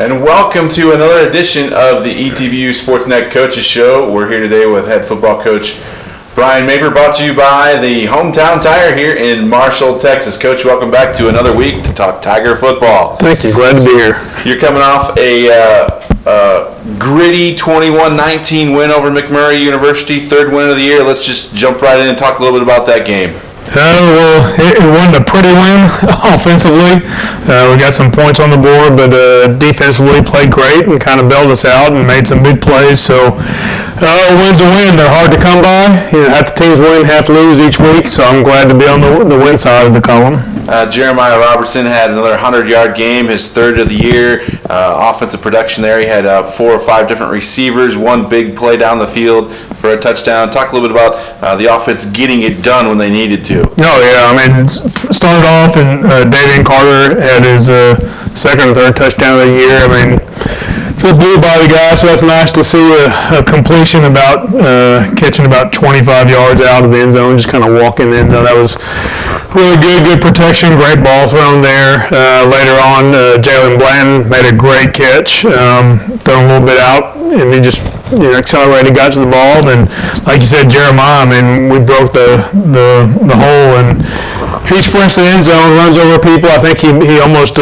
And welcome to another edition of the ETBU Sportsnet Coaches Show. We're here today with head football coach Brian Mayper, brought to you by the Hometown Tire here in Marshall, Texas. Coach, welcome back to another week to talk Tiger football. Thank you. Glad to be here. You're coming off a gritty 21-19 win over McMurray University, third win of the year. Let's just jump right in and talk a little bit about that game. Well, it wasn't a pretty win offensively. We got some points on the board, but defensively played great and kind of bailed us out and made some big plays. So a win's a win. They're hard to come by. Half the teams win, half lose each week, so I'm glad to be on the win side of the column. Jeremiah Robertson had another 100-yard game, his third of the year. Offensive production there. He had 4 or 5 different receivers, one big play down the field for a touchdown. Talk a little bit about the offense getting it done when they needed to. Oh, yeah. I mean, started off, and Davian Carter had his second or third touchdown of the year. I mean, just blew by the guy, so that's nice to see a completion about catching about 25 yards out of the end zone, just kind of walking in. That was really good protection, great ball thrown there. Later on, Jalen Blanton made a great catch, thrown a little bit out, and he just accelerated, got to the ball. And like you said, Jeremiah, I mean, we broke the hole, and he sprints the end zone, runs over people. I think he almost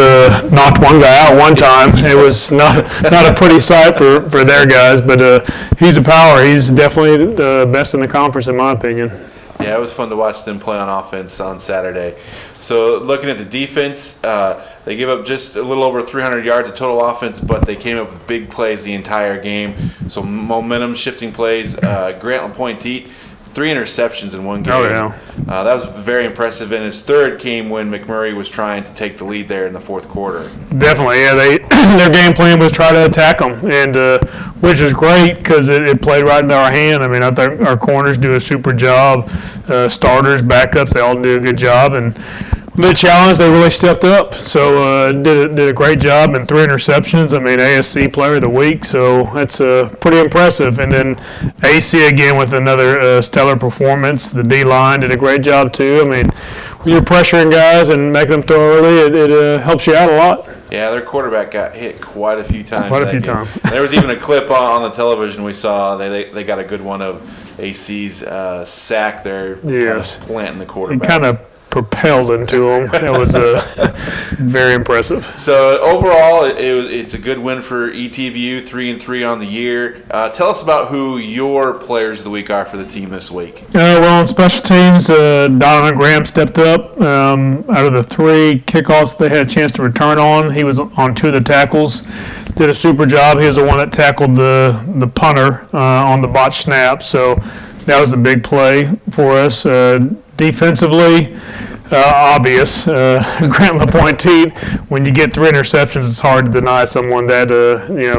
knocked one guy out one time. It was not a pretty sight for their guys, but he's a power. He's definitely the best in the conference, in my opinion. Yeah, it was fun to watch them play on offense on Saturday. So looking at the defense, they gave up just a little over 300 yards of total offense, but they came up with big plays the entire game. So momentum shifting plays. Grant LaPointe, 3 interceptions in one game. Oh, yeah. That was very impressive. And his third came when McMurray was trying to take the lead there in the fourth quarter. Definitely, yeah. Their game plan was try to attack them, and which is great because it played right into our hand. I mean, I think our corners do a super job. Starters, backups, they all do a good job. And the challenge, they really stepped up. So did a great job, and 3 interceptions. I mean, ASC Player of the Week, so that's pretty impressive. And then AC again with another stellar performance. The D-line did a great job too. I mean, when you're pressuring guys and making them throw early, it helps you out a lot. Yeah, their quarterback got hit quite a few times. Quite a few times. There was even a clip on the television we saw. They got a good one of AC's sack there, yes, kind of planting the quarterback. It kind of propelled into him. It was very impressive. So overall, it's a good win for ETBU, 3-3 on the year. Tell us about who your players of the week are for the team this week. Well, on special teams, Donovan Graham stepped up. Out of the 3 kickoffs they had a chance to return on, he was on 2 of the tackles. Did a super job. He was the one that tackled the punter on the botched snap. So that was a big play for us. Defensively, obvious. Grant LaPointe, when you get 3 interceptions, it's hard to deny someone that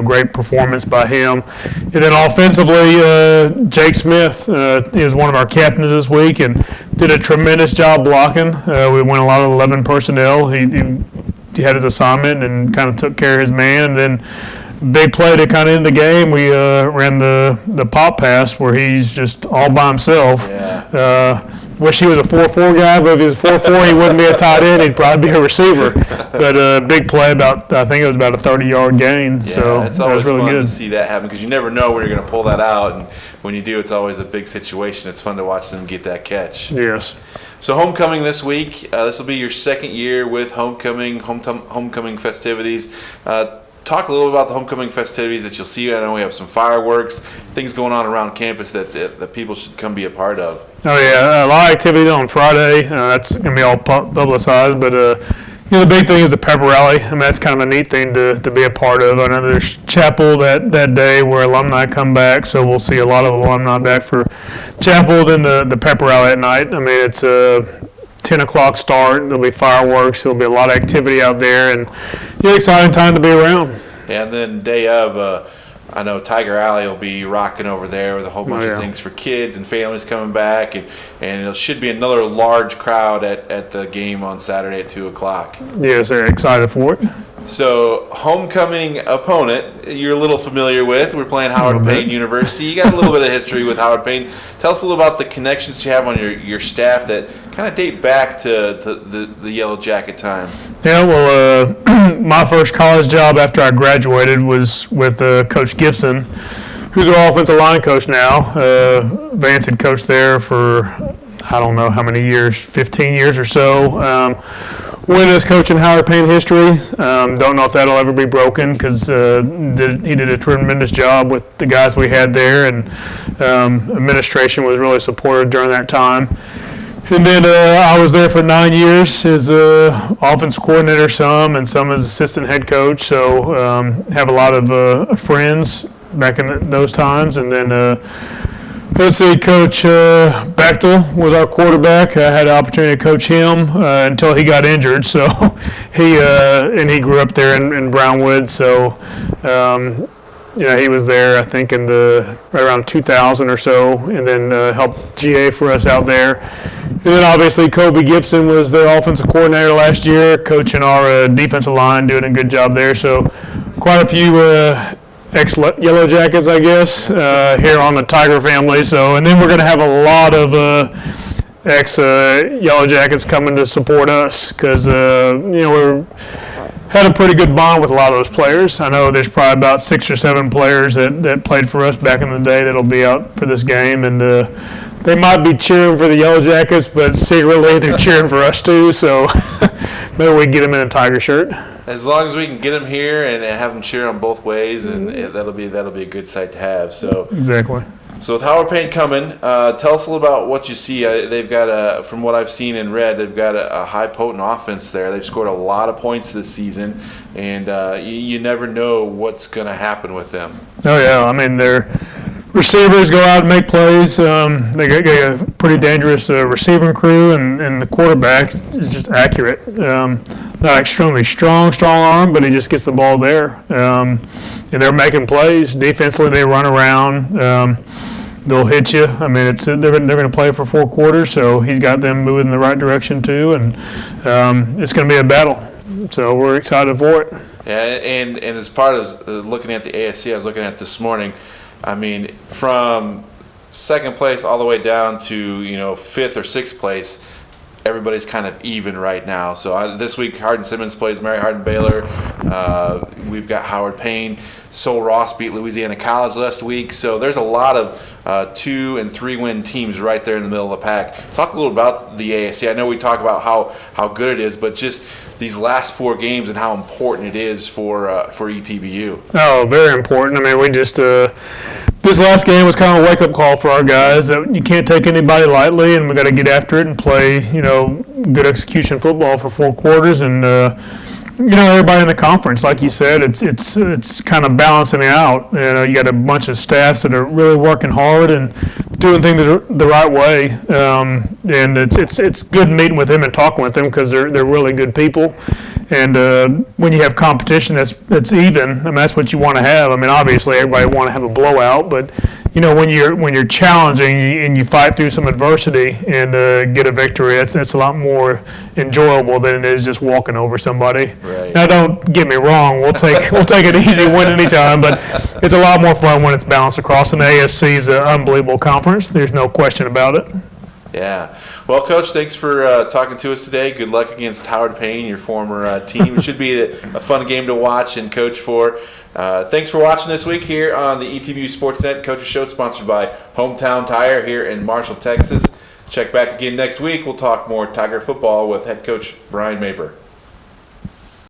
great performance by him. And then offensively, Jake Smith is one of our captains this week and did a tremendous job blocking. We went a lot of 11 personnel. He had his assignment and kind of took care of his man. And then big play to kind of end the game, we ran the pop pass where he's just all by himself. Yeah. Wish he was a 4-4 guy, but if he was 4-4, he wouldn't be a tight end. He'd probably be a receiver. But a big play, I think it was about a 30-yard gain. Yeah, so it's always that was really fun good to see that happen because you never know where you're going to pull that out. And when you do, it's always a big situation. It's fun to watch them get that catch. Yes. So homecoming this week. This will be your second year with homecoming festivities. Talk a little about the homecoming festivities that you'll see. I know we have some fireworks, things going on around campus that people should come be a part of. Oh, yeah, a lot of activity on Friday. That's going to be all publicized. But, the big thing is the pep rally. I mean, that's kind of a neat thing to be a part of. I know there's chapel that day where alumni come back, so we'll see a lot of alumni back for chapel, then the pep rally at night. I mean, it's a 10 o'clock start. There'll be fireworks. There'll be a lot of activity out there, and exciting time to be around. And then day of, I know Tiger Alley will be rocking over there with a whole bunch of things for kids and families coming back, and it should be another large crowd at the game on Saturday at 2 o'clock. Yes, they're excited for it. So, homecoming opponent, you're a little familiar with. We're playing Howard Payne University. You got a little bit of history with Howard Payne. Tell us a little about the connections you have on your staff that kind of date back to the Yellow Jacket time. Yeah, well, my first college job after I graduated was with Coach Gibson, who's our offensive line coach now. Vance had coached there for, I don't know how many years, 15 years or so. Winningest coach in Howard Payne history. Don't know if that'll ever be broken because he did a tremendous job with the guys we had there, and administration was really supportive during that time. And then I was there for 9 years as offense coordinator some, and some as assistant head coach. So have a lot of friends back in those times. And then let's see, Coach Bechtel was our quarterback. I had the opportunity to coach him until he got injured. So he grew up there in Brownwood. So he was there, I think, right around 2000 or so, and then helped GA for us out there. And then obviously Kobe Gibson was the offensive coordinator last year, coaching our defensive line, doing a good job there. So quite a few ex-Yellow Jackets, I guess, here on the Tiger family. So, and then we're going to have a lot of ex-Yellow Jackets coming to support us because we're had a pretty good bond with a lot of those players. I know there's probably about 6 or 7 players that played for us back in the day that'll be out for this game, and they might be cheering for the Yellow Jackets, but secretly they're cheering for us too. So maybe we can get them in a Tiger shirt. As long as we can get them here and have them cheer on both ways, and that'll be a good sight to have. So exactly. So with Howard Payne coming, tell us a little about what you see. They've got from what I've seen and read, they've got a high potent offense there. They've scored a lot of points this season, and you never know what's going to happen with them. Oh yeah, I mean their receivers go out and make plays. They got a pretty dangerous receiving crew, and the quarterback is just accurate. Not extremely strong arm, but he just gets the ball there. And they're making plays. Defensively, they run around. They'll hit you. I mean, they're going to play for 4 quarters, so he's got them moving in the right direction too, and it's going to be a battle. So we're excited for it. Yeah, and as part of looking at the ASC, I was looking at this morning. I mean, from second place all the way down to 5th or 6th place, everybody's kind of even right now. So this week, Hardin-Simmons plays Mary Hardin-Baylor. We've got Howard Payne. Sol Ross beat Louisiana College last week. So there's a lot of 2 and 3 win teams right there in the middle of the pack. Talk a little about the ASC. I know we talk about how good it is, but just these last 4 games and how important it is for ETBU. Oh, very important. I mean, we just this last game was kind of a wake-up call for our guys that you can't take anybody lightly, and we got to get after it and play good execution football for 4 quarters. And everybody in the conference, like you said, it's kind of balancing out. You got a bunch of staffs that are really working hard and doing things the right way. And it's good meeting with them and talking with them because they're really good people. And when you have competition that's even, I mean that's what you want to have. I mean obviously everybody want to have a blowout, but when you're challenging and you fight through some adversity and get a victory, that's a lot more enjoyable than it is just walking over somebody. Right. Now don't get me wrong, we'll take an easy win anytime, but it's a lot more fun when it's balanced across. And the ASC is an unbelievable conference. There's no question about it. Yeah. Well, Coach, thanks for talking to us today. Good luck against Howard Payne, your former team. It should be a fun game to watch and coach for. Thanks for watching this week here on the ETBU Sportsnet Coaches Show, sponsored by Hometown Tire here in Marshall, Texas. Check back again next week. We'll talk more Tiger football with head coach Brian Mayper.